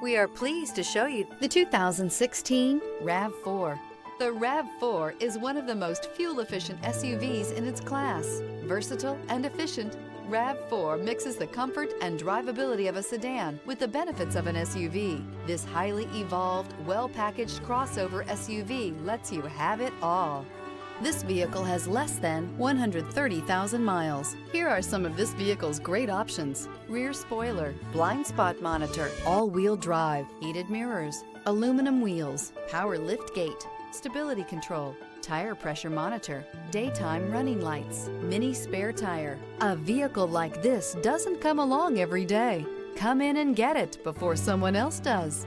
We are pleased to show you the 2016 RAV4. The RAV4 is one of the most fuel-efficient SUVs in its class. Versatile and efficient, RAV4 mixes the comfort and drivability of a sedan with the benefits of an SUV. This highly evolved, well-packaged crossover SUV lets you have it all. This vehicle has less than 130,000 miles. Here are some of this vehicle's great options: rear spoiler, blind spot monitor, all-wheel drive, heated mirrors, aluminum wheels, power lift gate, stability control, tire pressure monitor, daytime running lights, mini spare tire. A vehicle like this doesn't come along every day. Come in and get it before someone else does.